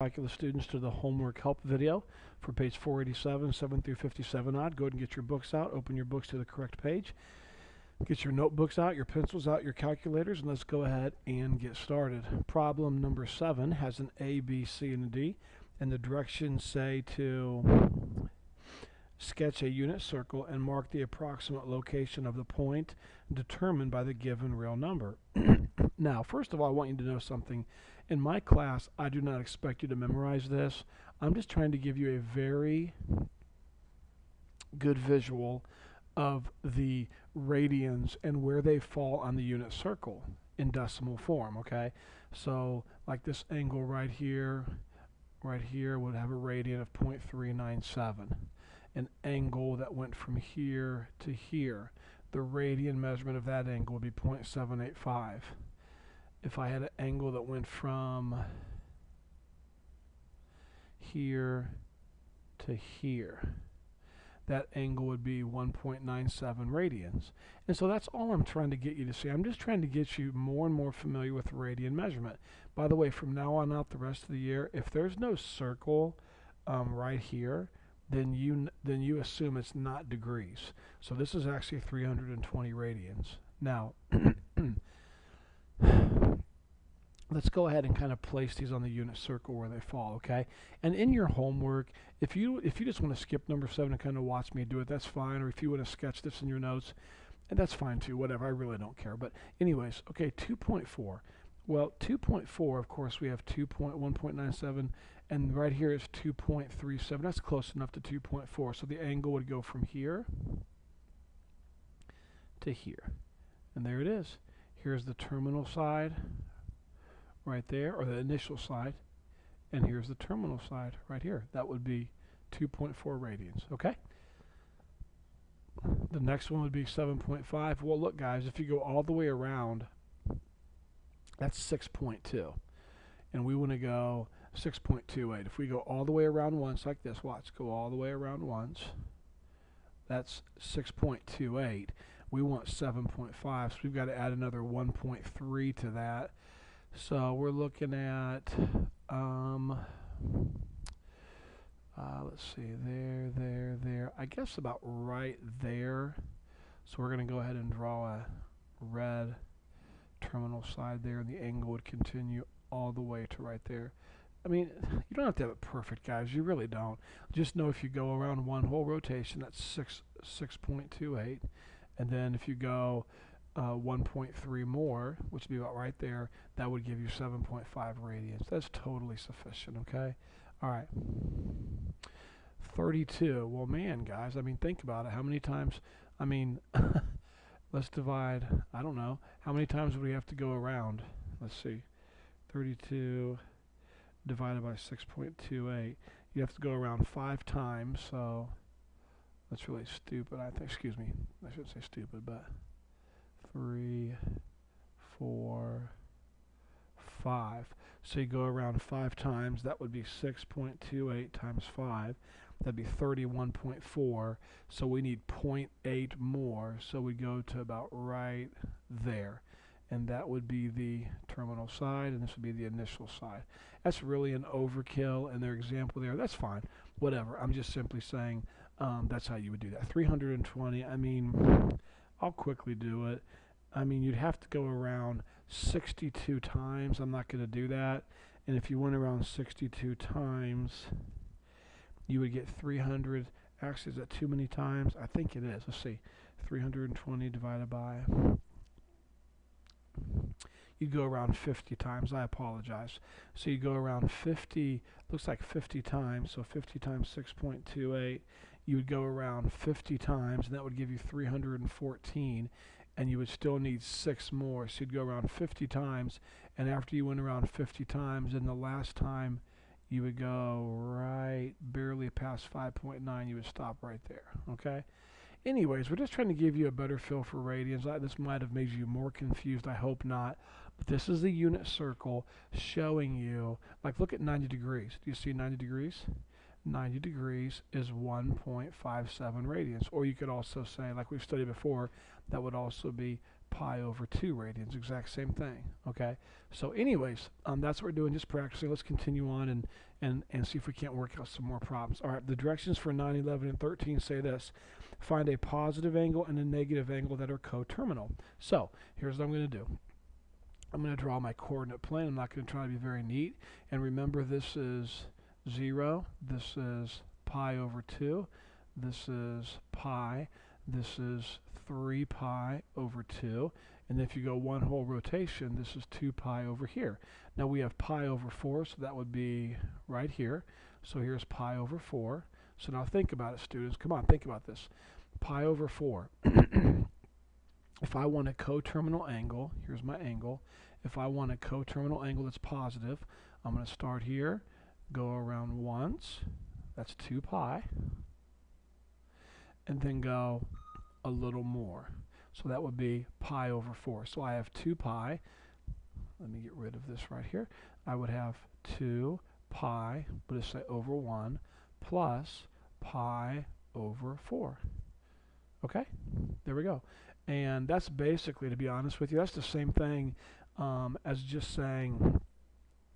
Calculus students to the homework help video for page 487, 7 through 57 odd. Go ahead and get your books out. Open your books to the correct page. Get your notebooks out, your pencils out, your calculators, and let's go ahead and get started. Problem number 7 has an A, B, C, and a D, and the directions say to sketch a unit circle and mark the approximate location of the point determined by the given real number. Now, first of all, I want you to know something. In my class, I do not expect you to memorize this. I'm just trying to give you a very good visual of the radians and where they fall on the unit circle in decimal form, okay? So, like this angle right here would have a radian of 0.397. An angle that went from here to here, the radian measurement of that angle would be 0.785. If I had an angle that went from here to here, that angle would be 1.97 radians. And so that's all I'm trying to get you to see. I'm just trying to get you more and more familiar with radian measurement. By the way, from now on out the rest of the year, if there's no circle right here, then you assume it's not degrees. So this is actually 320 radians. Now, let's go ahead and kind of place these on the unit circle where they fall, okay? And in your homework, if you just want to skip number 7 and kind of watch me do it, that's fine. Or if you want to sketch this in your notes, and that's fine too, whatever. I really don't care. But anyways, okay, 2.4. Well, 2.4, of course, we have 1.97, and right here is 2.37. That's close enough to 2.4. So the angle would go from here to here. And there it is. Here's the terminal side right there, or the initial side, and here's the terminal side right here. That would be 2.4 radians, okay? The next one would be 7.5. Well, look, guys, if you go all the way around, that's 6.2. And we want to go 6.28. If we go all the way around once like this, watch, go all the way around once, that's 6.28. We want 7.5, so we've got to add another 1.3 to that. So we're looking at, let's see, there. I guess about right there. So we're going to go ahead and draw a red terminal side there, and the angle would continue all the way to right there. I mean, you don't have to have it perfect, guys. You really don't. Just know if you go around one whole rotation, that's 6.28. And then if you go 1.3 more, which would be about right there, that would give you 7.5 radians. That's totally sufficient, okay? All right. 32. Well, man, guys, I mean, think about it. How many times, I mean, let's divide, I don't know, how many times would we have to go around? Let's see. 32 divided by 6.28. You have to go around 5 times, so that's really stupid, I think. Excuse me. I shouldn't say stupid, but 3, 4, 5. So you go around 5 times. That would be 6.28 times 5. That'd be 31.4. So we need 0.8 more. So we go to about right there. And that would be the terminal side, and this would be the initial side. That's really an overkill in their example there. That's fine. Whatever. I'm just simply saying that's how you would do that. 320, I mean, I'll quickly do it. I mean, you'd have to go around 62 times. I'm not going to do that. And if you went around 62 times, you would get 300. Actually, is that too many times? I think it is. Let's see. 320 divided by... You'd go around 50 times. I apologize. So you go around 50, looks like 50 times. So 50 times 6.28. You would go around 50 times, and that would give you 314. And you would still need 6 more. So you'd go around 50 times, and after you went around 50 times, and the last time you would go right barely past 5.9, you would stop right there, okay? Anyways, we're just trying to give you a better feel for radians. This might have made you more confused. I hope not. But this is the unit circle showing you, like, look at 90 degrees. Do you see 90 degrees? 90 degrees is 1.57 radians. Or you could also say, like we've studied before, that would also be pi over 2 radians, exact same thing. Okay, so anyways, that's what we're doing, just practicing. Let's continue on and see if we can't work out some more problems. All right, the directions for 9, 11, and 13 say this: find a positive angle and a negative angle that are coterminal. So here's what I'm going to do. I'm going to draw my coordinate plane. I'm not going to try to be very neat. And remember, this is 0, this is pi over 2, this is pi, this is 3 pi over 2, and if you go one whole rotation, this is 2 pi over here. Now we have pi over 4, so that would be right here. So here's pi over 4. So now think about it, students. Come on, think about this. Pi over 4. If I want a coterminal angle, here's my angle. If I want a coterminal angle that's positive, I'm going to start here, go around once, that's 2 pi, and then go a little more. So that would be pi over 4. So I have 2 pi. Let me get rid of this right here. I would have 2 pi, but let's say over 1, plus pi over 4. Okay, there we go. And that's basically, to be honest with you, that's the same thing as just saying,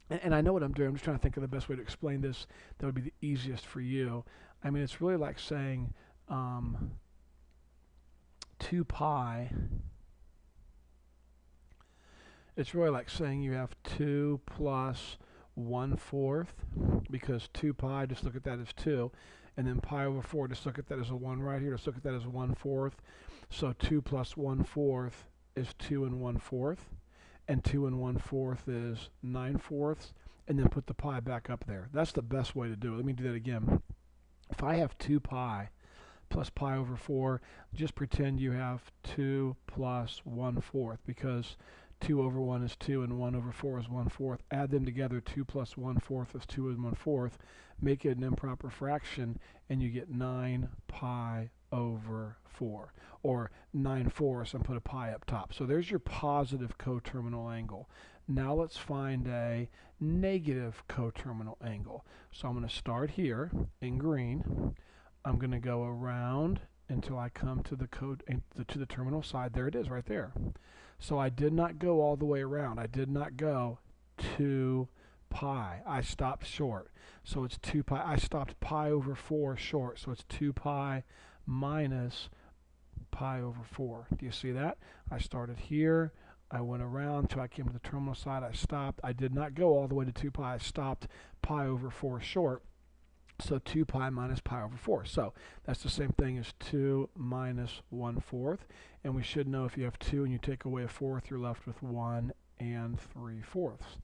and I know what I'm doing, I'm just trying to think of the best way to explain this that would be the easiest for you. I mean, it's really like saying 2 pi, it's really like saying you have 2 plus 1/4, because 2 pi, just look at that as 2, and then pi over 4, just look at that as a 1 right here, just look at that as 1/4. So 2 plus 1/4 is 2 and 1/4, and 2 and 1/4 is 9/4, and then put the pi back up there. That's the best way to do it. Let me do that again. If I have 2 pi plus pi over 4, just pretend you have 2 plus 1/4, because 2 over 1 is 2 and 1 over 4 is 1/4. Add them together, 2 plus 1/4 is 2 and 1/4. Make it an improper fraction, and you get 9 pi over 4, or 9/4, and put a pi up top. So there's your positive coterminal angle. Now let's find a negative coterminal angle. So I'm going to start here in green. I'm going to go around until I come to the terminal side. There it is right there. So I did not go all the way around. I did not go 2 pi. I stopped short. So it's 2 pi. I stopped pi over 4 short. So it's 2 pi minus pi over 4. Do you see that? I started here. I went around until I came to the terminal side. I stopped. I did not go all the way to 2 pi. I stopped pi over 4 short. So 2 pi minus pi over 4. So that's the same thing as 2 minus 1/4. And we should know if you have 2 and you take away a 4th, you're left with 1 and 3/4.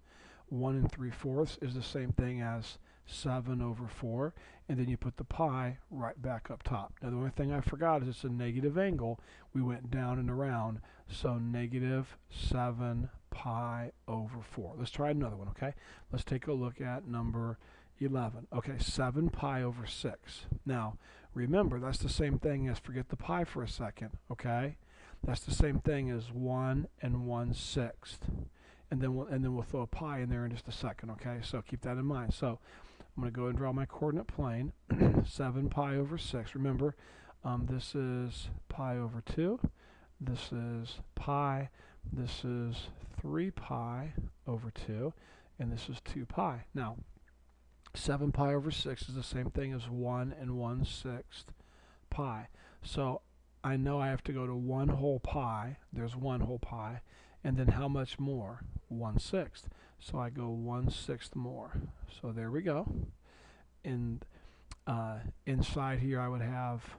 1 and 3/4 is the same thing as 7 over 4. And then you put the pi right back up top. Now the only thing I forgot is it's a negative angle. We went down and around. So negative 7 pi over 4. Let's try another one, okay? Let's take a look at number 11. Okay, 7 pi over 6. Now, remember, that's the same thing as, forget the pi for a second, okay? That's the same thing as 1 and 1/6. And then we'll throw a pi in there in just a second, okay? So keep that in mind. So I'm going to go and draw my coordinate plane. 7 pi over 6. Remember, this is pi over 2. This is pi. This is 3 pi over 2. And this is 2 pi. Now, 7 pi over 6 is the same thing as 1 and 1/6 pi. So I know I have to go to 1 whole pi. There's 1 whole pi. And then how much more? 1/6. So I go 1/6 more. So there we go. And inside here I would have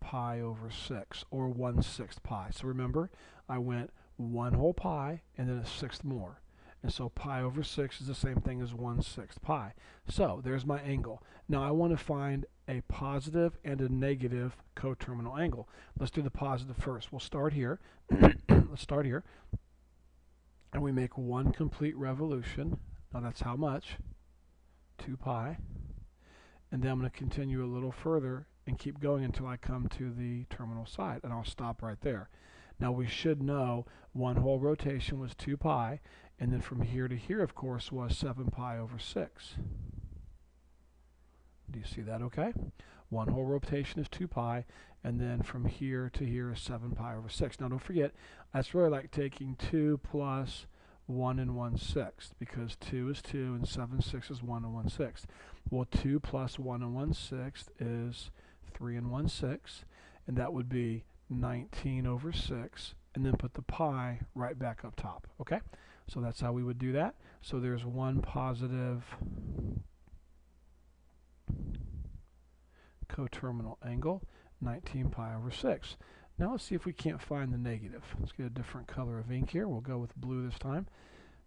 pi over 6, or 1/6 pi. So remember, I went 1 whole pi and then a 1/6 more. And so pi over 6 is the same thing as 1/6 pi. So there's my angle. Now I want to find a positive and a negative coterminal angle. Let's do the positive first. We'll start here. Let's start here. And we make 1 complete revolution. Now that's how much? 2 pi. And then I'm going to continue a little further and keep going until I come to the terminal side. And I'll stop right there. Now we should know 1 whole rotation was 2 pi. And then from here to here, of course, was 7 pi over 6. Do you see that okay? 1 whole rotation is 2 pi, and then from here to here is 7 pi over 6. Now don't forget, that's really like taking 2 plus 1 and 1/6, because 2 is 2 and 7/6 is 1 and 1/6. Well, 2 plus 1 and 1/6 is 3 and 1/6, and that would be 19 over 6, and then put the pi right back up top. Okay, so that's how we would do that. So there's one positive coterminal angle, 19 pi over 6. Now let's see if we can't find the negative. Let's get a different color of ink here. We'll go with blue this time.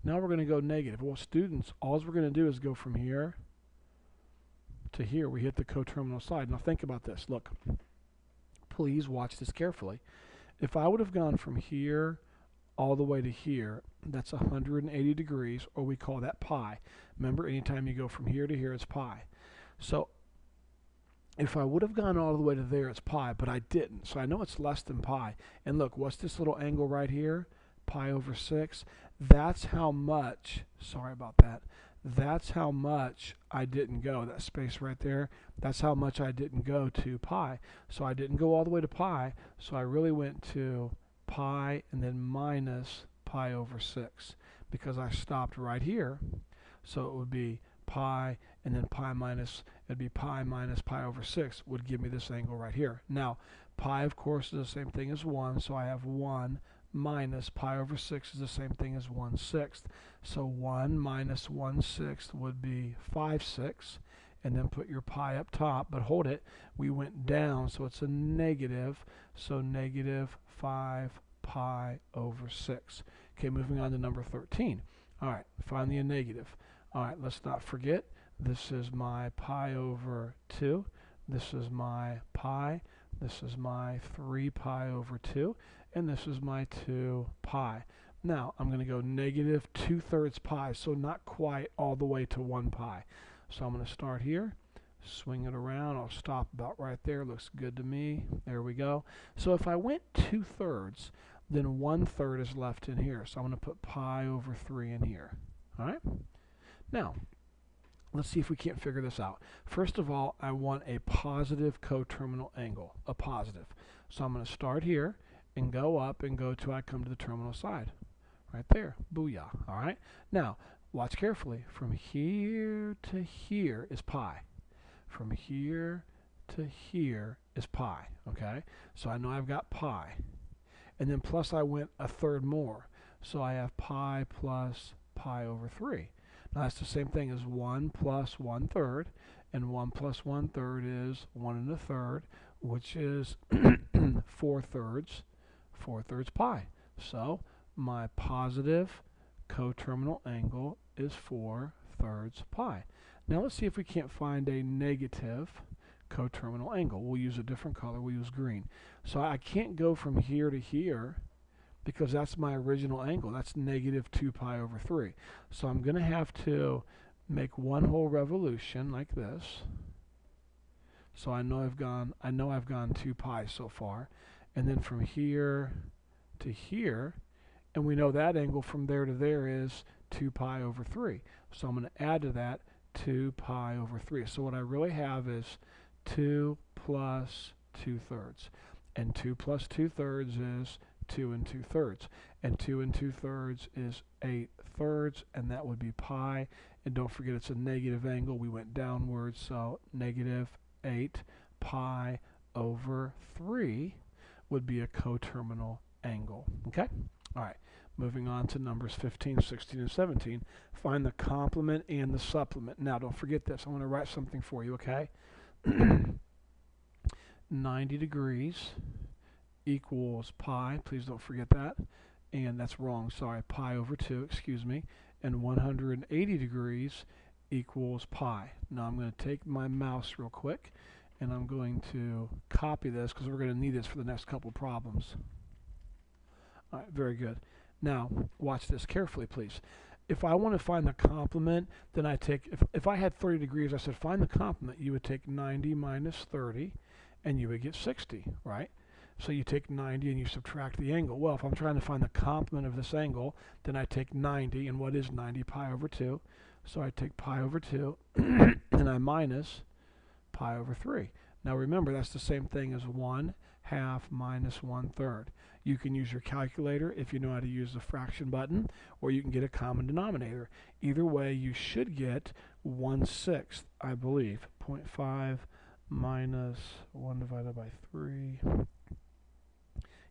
Now we're going to go negative. Well, students, all we're going to do is go from here to here. We hit the coterminal side. Now think about this. Look, please watch this carefully. If I would have gone from here all the way to here, that's 180 degrees, or we call that pi. Remember, anytime you go from here to here, it's pi. So if I would have gone all the way to there, it's pi, but I didn't. So I know it's less than pi. And look, what's this little angle right here? Pi over 6. That's how much, sorry about that, that's how much I didn't go. That space right there, that's how much I didn't go to pi. So I didn't go all the way to pi, so I really went to pi and then minus pi over 6, because I stopped right here. So it would be pi and then pi minus, it'd be pi minus pi over 6 would give me this angle right here. Now, pi, of course, is the same thing as 1, so I have 1 minus pi over 6 is the same thing as 1/6. So 1 minus 1/6 would be 5/6, and then put your pi up top, but hold it, we went down, so it's a negative, so negative 5 pi over 6. Okay, moving on to number 13. All right, finally a negative. All right, let's not forget, this is my pi over 2, this is my pi, this is my 3 pi over 2, and this is my 2 pi. Now, I'm going to go negative 2/3 pi, so not quite all the way to 1 pi. So I'm going to start here, swing it around, I'll stop about right there, looks good to me, there we go. So if I went 2/3, then 1/3 is left in here, so I'm going to put pi over 3 in here. All right? Now, let's see if we can't figure this out. First of all, I want a positive coterminal angle, a positive. So I'm going to start here and go up and go till I come to the terminal side. Right there. Booyah. All right? Now, watch carefully. From here to here is pi. From here to here is pi. Okay? So I know I've got pi. And then plus I went 1/3 more. So I have pi plus pi over 3. Now that's the same thing as 1 plus 1/3, and 1 plus 1/3 is 1 1/3, which is 4/3 pi. So my positive coterminal angle is 4/3 pi. Now let's see if we can't find a negative coterminal angle. We'll use a different color, we'll use green. So I can't go from here to here, because that's my original angle. That's negative 2 pi over 3. So I'm going to have to make one whole revolution like this. So I know I've gone 2 pi so far. And then from here to here, and we know that angle from there to there is 2 pi over 3. So I'm going to add to that 2 pi over 3. So what I really have is 2 plus 2/3. And 2 plus 2/3 is 2 2/3, and 2 2/3 is 8/3, and that would be pi. And don't forget, it's a negative angle. We went downwards, so negative 8 pi over 3 would be a coterminal angle. Okay? All right. Moving on to numbers 15, 16, and 17. Find the complement and the supplement. Now, don't forget this. I want to write something for you, okay? 90 degrees equals pi, please don't forget that, and that's wrong, sorry, pi over 2, excuse me, and 180 degrees equals pi. Now I'm going to take my mouse real quick, and I'm going to copy this, because we're going to need this for the next couple problems. All right, very good. Now, watch this carefully, please. If I want to find the complement, then I take, if I had 30 degrees, I said find the complement, you would take 90 minus 30, and you would get 60, right? So you take 90 and you subtract the angle. Well, if I'm trying to find the complement of this angle, then I take 90, and what is 90? Pi over 2. So I take pi over 2, and I minus pi over 3. Now remember, that's the same thing as 1/2 minus 1/3. You can use your calculator if you know how to use the fraction button, or you can get a common denominator. Either way, you should get 1/6, I believe. 0.5 minus 1 divided by 3.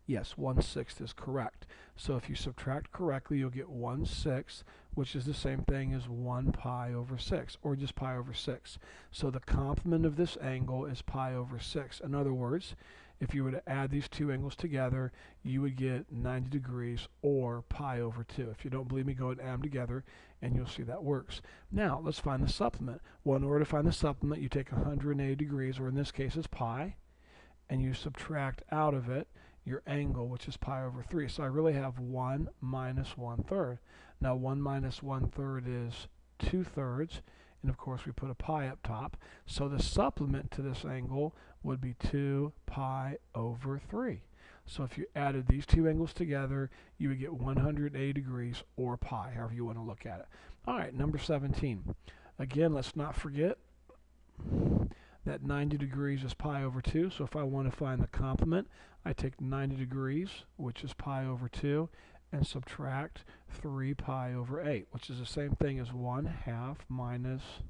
Yes, 1/6 is correct. So if you subtract correctly, you'll get 1/6, which is the same thing as 1 pi over 6, or just pi over 6. So the complement of this angle is pi over 6. In other words, if you were to add these two angles together, you would get 90 degrees, or pi over 2. If you don't believe me, go ahead and add them together, and you'll see that works. Now, let's find the supplement. Well, in order to find the supplement, you take 180 degrees, or in this case, it's pi, and you subtract out of it your angle, which is pi over 3. So I really have 1 minus 1/3. Now 1 minus 1/3 is 2/3, and of course we put a pi up top. So the supplement to this angle would be 2 pi over 3. So if you added these two angles together, you would get 180 degrees, or pi, however you want to look at it. All right, number 17. Again, let's not forget that 90 degrees is pi over 2. So if I want to find the complement, I take 90 degrees, which is pi over 2, and subtract 3 pi over 8, which is the same thing as 1/2 minus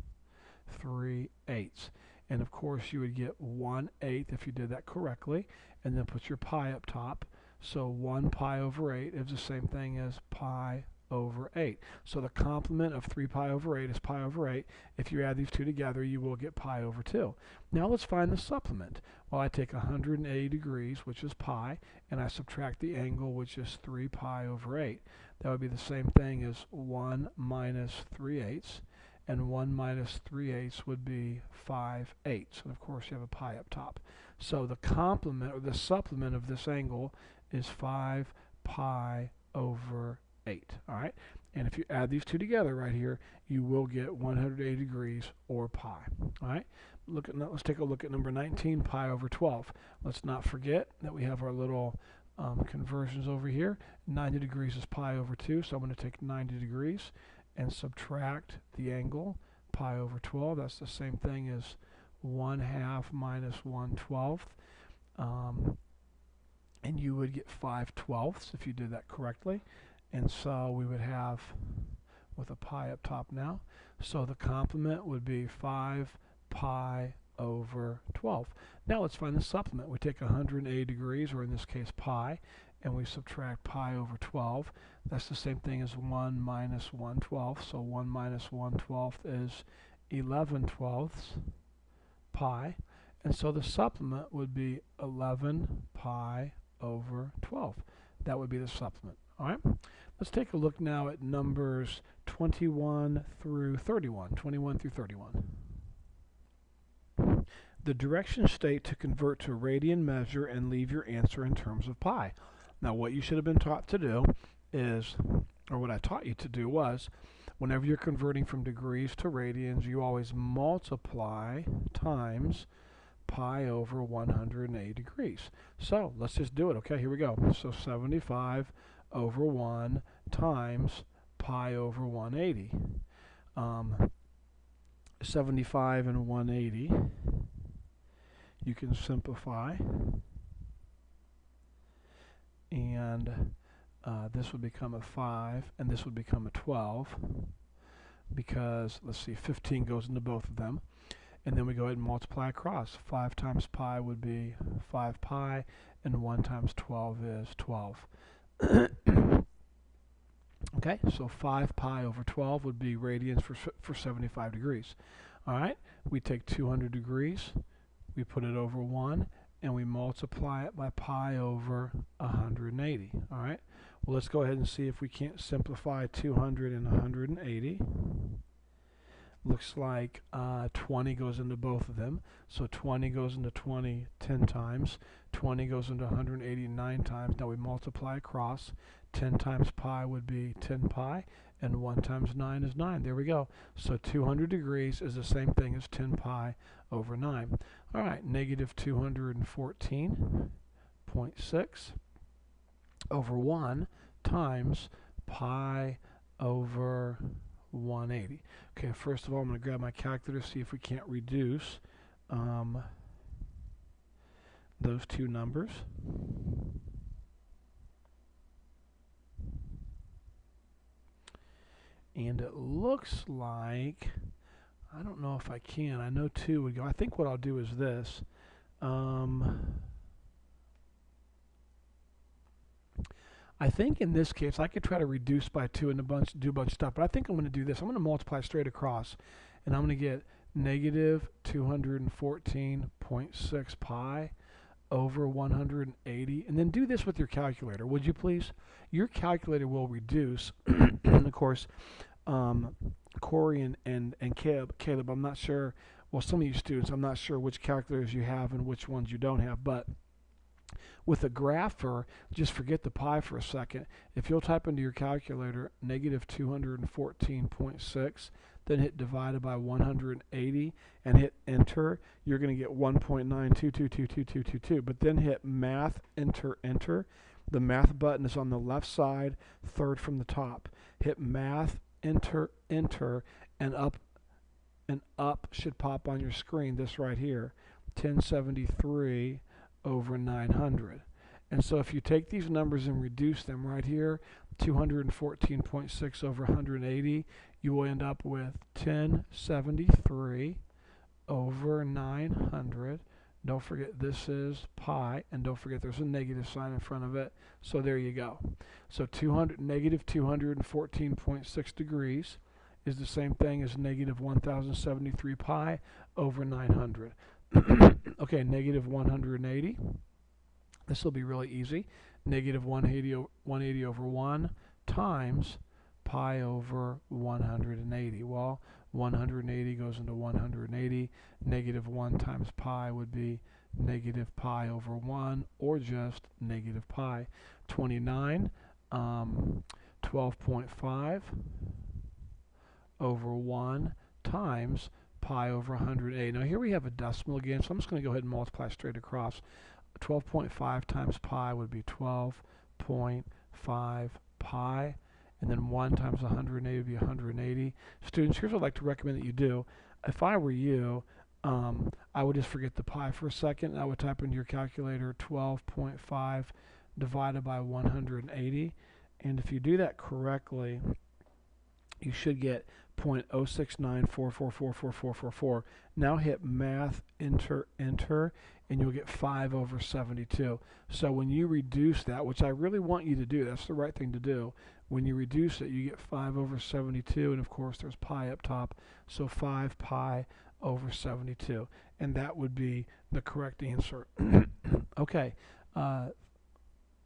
3/8. And of course, you would get 1/8 if you did that correctly, and then put your pi up top. So 1 pi over 8 is the same thing as pi over 8. So the complement of 3 pi over 8 is pi over 8. If you add these two together, you will get pi over 2. Now let's find the supplement. Well, I take 180 degrees, which is pi, and I subtract the angle, which is 3 pi over 8. That would be the same thing as 1 minus 3/8, and 1 minus 3/8 would be 5/8. And of course, you have a pi up top. So the complement, or the supplement of this angle, is 5 pi over 8. All right, and if you add these two together right here, you will get 180 degrees, or pi. All right, let's take a look at number 19, pi over 12. Let's not forget that we have our little conversions over here. 90 degrees is pi over 2, so I'm going to take 90 degrees and subtract the angle, pi over 12. That's the same thing as 1/2 minus 1/12. And you would get 5/12 if you did that correctly. And so we would have, with a pi up top now, so the complement would be 5 pi over 12. Now let's find the supplement. We take 180 degrees, or in this case pi, and we subtract pi over 12. That's the same thing as 1 minus 1/12. So 1 minus 1/12 is 11/12 pi. And so the supplement would be 11 pi over 12. That would be the supplement. All right, let's take a look now at numbers 21 through 31. 21 through 31. The directions state to convert to radian measure and leave your answer in terms of pi. Now what you should have been taught to do is, or what I taught you to do was, whenever you're converting from degrees to radians, you always multiply times pi over 180 degrees. So let's just do it. Okay, here we go. So 75 over 1 times pi over 180. 75 and 180, you can simplify, and this would become a 5, and this would become a 12, because, let's see, 15 goes into both of them. And then we go ahead and multiply across. 5 times pi would be 5 pi, and 1 times 12 is 12. Okay, so 5 pi over 12 would be radians for 75 degrees. All right, we take 200 degrees, we put it over 1, and we multiply it by pi over 180. All right, well, let's go ahead and see if we can't simplify 200 and 180. Looks like 20 goes into both of them. So 20 goes into 20 10 times. 20 goes into 180 9 times. Now we multiply across. 10 times pi would be 10 pi, and 1 times 9 is 9. There we go. So 200 degrees is the same thing as 10 pi over 9. All right, negative 214.6 over 1 times pi over 180. Okay, first of all, I'm going to grab my calculator, see if we can't reduce those two numbers. And it looks like, I don't know if I can. I know 2 would go. I think what I'll do is this. I think in this case, I could try to reduce by 2 and do a bunch of stuff. But I think I'm going to do this. I'm going to multiply straight across. And I'm going to get negative 214.6 pi over 180. And then do this with your calculator, would you please? Your calculator will reduce. And of course, Corey and Caleb, I'm not sure, well, some of you students, I'm not sure which calculators you have and which ones you don't have, but with a grapher, just forget the pi for a second. If you'll type into your calculator negative 214.6, then hit divided by 180 and hit enter, you're going to get 1.9222222. But then hit math, enter, enter. The math button is on the left side, third from the top. Hit math, enter, enter, and up should pop on your screen, this right here, 1073 over 900. And so if you take these numbers and reduce them right here, 214.6 over 180, you will end up with 1073 over 900. Don't forget this is pi, and don't forget there's a negative sign in front of it. So there you go. So negative 214.6 degrees is the same thing as negative 1073 pi over 900. Okay, negative 180. This will be really easy. Negative 180 over 1 times pi over 180. Well, 180 goes into 180. Negative 1 times pi would be negative pi over 1, or just negative pi. 29, 12.5 over 1 times pi over 180. Now here we have a decimal again, so I'm just going to go ahead and multiply straight across. 12.5 times pi would be 12.5 pi, and then 1 times 180 would be 180. Students, here's what I'd like to recommend that you do. If I were you, I would just forget the pi for a second, and I would type into your calculator 12.5 divided by 180, and if you do that correctly, you should get 0.069444444. Now hit math, enter, enter, and you'll get 5 over 72. So when you reduce that, which I really want you to do, that's the right thing to do. When you reduce it, you get 5 over 72, and of course there's pi up top, so 5 pi over 72. And that would be the correct answer. Okay,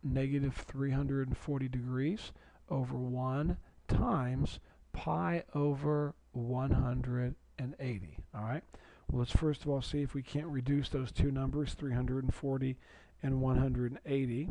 negative 340 degrees over 1 times pi over 180. All right. Well, let's first of all see if we can't reduce those two numbers, 340 and 180.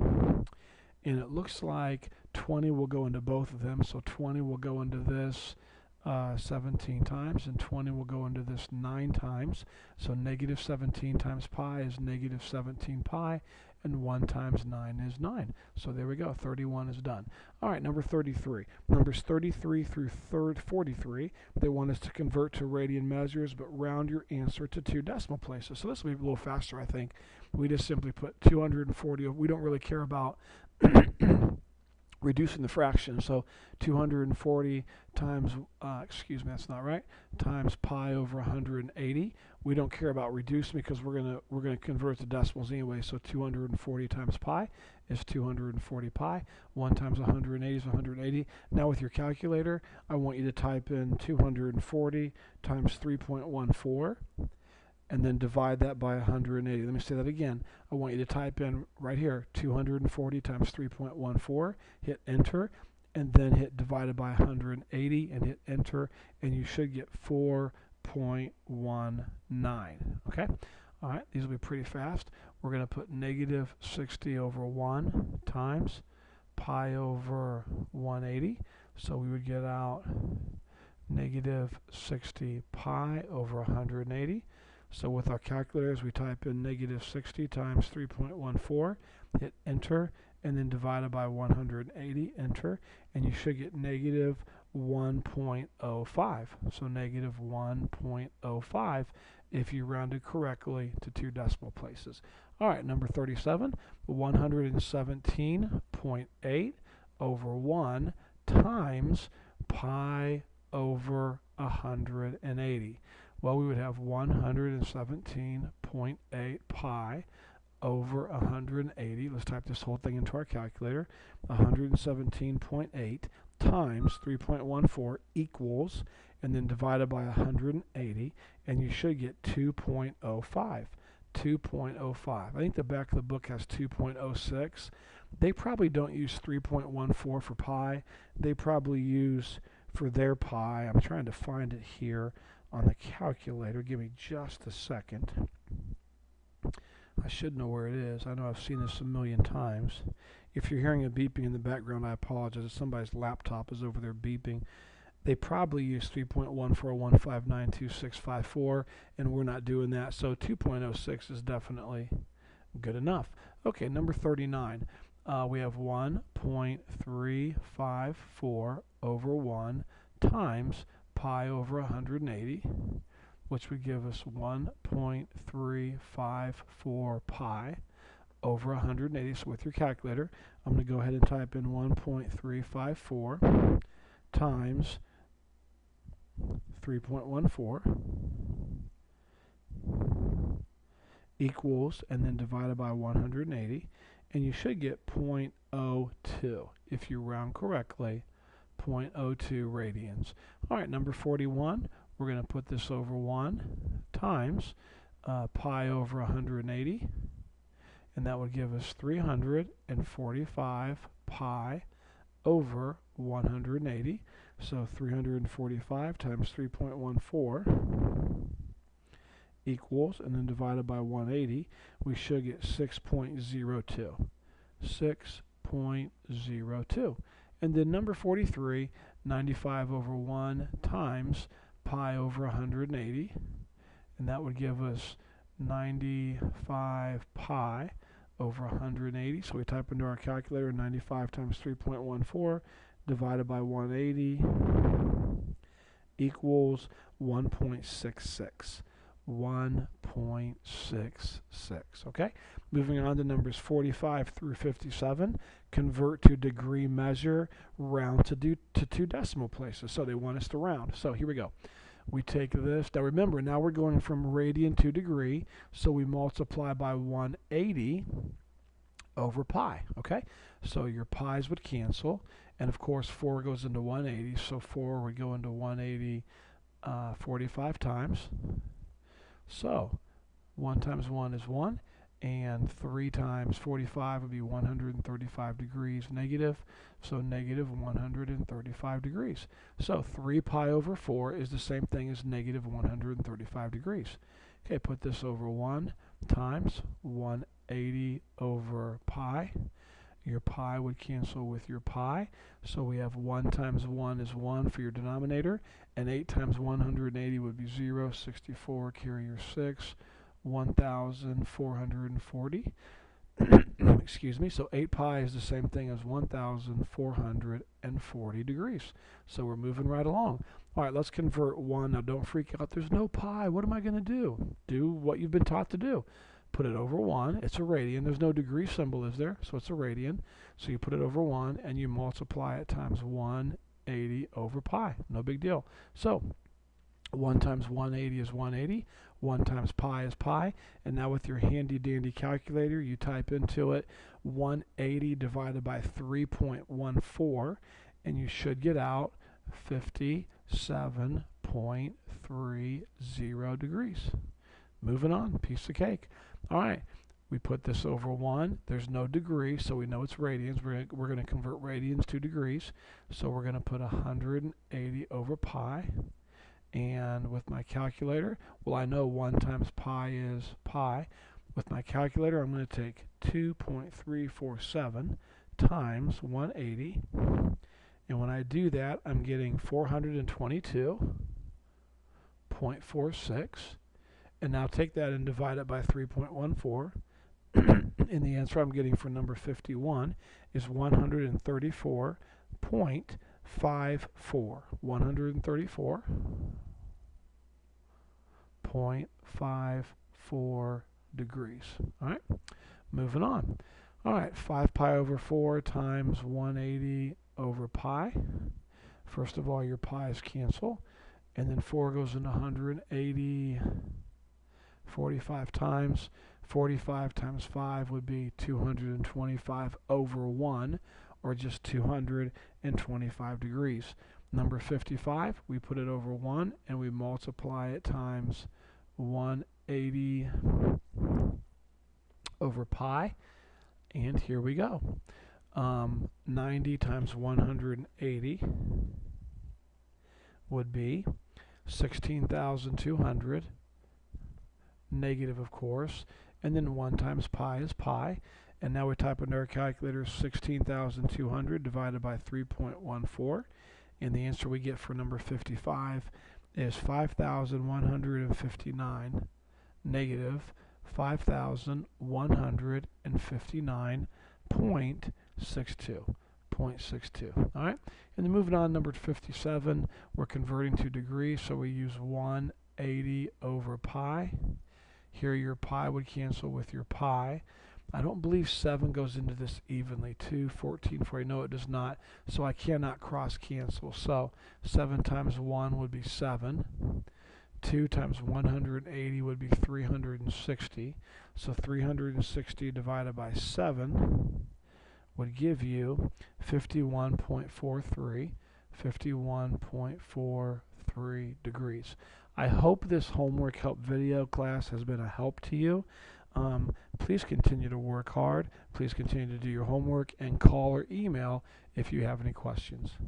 And it looks like 20 will go into both of them. So 20 will go into this 17 times, and 20 will go into this 9 times. So negative 17 times pi is negative 17 pi, and 1 times 9 is 9. So there we go, 31 is done. All right, number 33. Numbers 33 through 43, they want us to convert to radian measures, but round your answer to 2 decimal places. So this will be a little faster, I think. We just simply put 240. We don't really care about reducing the fraction, so 240 times, excuse me, that's not right, times pi over 180. We don't care about reducing because we're gonna convert to decimals anyway. So 240 times pi is 240 pi. 1 times 180 is 180. Now with your calculator, I want you to type in 240 times 3.14. and then divide that by 180. Let me say that again. I want you to type in right here 240 times 3.14, hit enter, and then hit divided by 180 and hit enter, and you should get 4.19. Okay? All right, these will be pretty fast. We're going to put negative 60 over 1 times pi over 180. So we would get out negative 60 pi over 180. So with our calculators, we type in negative 60 times 3.14, hit enter, and then divided by 180, enter, and you should get negative 1.05. So negative 1.05 if you rounded correctly to 2 decimal places. All right, number 37, 117.8 over 1 times pi over 180. Well, we would have 117.8 pi over 180. Let's type this whole thing into our calculator. 117.8 times 3.14 equals, and then divided by 180, and you should get 2.05. 2.05. I think the back of the book has 2.06. They probably don't use 3.14 for pi. They probably use for their pi. I'm trying to find it here on the calculator. Give me just a second. I should know where it is. I know I've seen this a million times. If you're hearing a beeping in the background, I apologize. Somebody's laptop is over there beeping. They probably use 3.14159264, and we're not doing that, so 2.06 is definitely good enough. Okay, number 39. We have 1.354 over 1 times pi over 180, which would give us 1.354 pi over 180. So with your calculator, I'm going to go ahead and type in 1.354 times 3.14 equals, and then divided by 180, and you should get 0.02 if you round correctly, 0.02 radians. All right, number 41, we're going to put this over 1 times pi over 180, and that would give us 345 pi over 180. So 345 times 3.14 equals, and then divided by 180, we should get 6.02. 6.02. And then number 43, 95 over 1 times pi over 180, and that would give us 95 pi over 180. So we type into our calculator 95 times 3.14 divided by 180 equals 1.66. 1.66. Okay? Moving on to numbers 45 through 57. Convert to degree measure, round to two decimal places. So they want us to round. So here we go. We take this. Now remember, now we're going from radian to degree. So we multiply by 180 over pi. Okay? So your pi's would cancel. And of course, 4 goes into 180. So 4 would go into 180 45 times. So 1 times 1 is 1, and 3 times 45 would be 135 degrees negative, so negative 135 degrees. So 3 pi over 4 is the same thing as negative 135 degrees. Okay, put this over 1 times 180 over pi. Your pi would cancel with your pi, so we have 1 times 1 is 1 for your denominator, and 8 times 180 would be 0, 64, carry your 6, 1,440. Excuse me, so 8 pi is the same thing as 1,440 degrees. So we're moving right along. All right, let's convert 1. Now don't freak out. There's no pi. What am I going to do? Do what you've been taught to do. Put it over 1. It's a radian. There's no degree symbol, is there? So it's a radian. So you put it over 1, and you multiply it times 180 over pi. No big deal. So 1 times 180 is 180. 1 times pi is pi. And now with your handy-dandy calculator, you type into it 180 divided by 3.14, and you should get out 57.30 degrees. Moving on, piece of cake. All right, we put this over 1. There's no degree, so we know it's radians. We're going to convert radians to degrees. So we're going to put 180 over pi. And with my calculator, well, I know 1 times pi is pi. With my calculator, I'm going to take 2.347 times 180. And when I do that, I'm getting 422.46. And now take that and divide it by 3.14. And the answer I'm getting for number 51 is 134.54. 134.54 degrees. All right, moving on. All right, 5 pi over 4 times 180 over pi. First of all, your pi's cancel, and then 4 goes into 180 45 times. 45 times 5 would be 225 over 1, or just 225 degrees. Number 55, we put it over 1, and we multiply it times 180 over pi. And here we go. 90 times 180 would be 16,200, negative of course, and then 1 times pi is pi. And now we type into our calculator 16,200 divided by 3.14, and the answer we get for number 55 is 5,159, negative 5,159.62. All right, and then moving on, number 57, we're converting to degrees, so we use 180 over pi. Here your pi would cancel with your pi. I don't believe 7 goes into this evenly. 2, 14, 40. No, it does not. So I cannot cross cancel. So 7 times 1 would be 7. 2 times 180 would be 360. So 360 divided by 7 would give you 51.43. 51.43 degrees. I hope this homework help video class has been a help to you. Please continue to work hard. Please continue to do your homework, and call or email if you have any questions.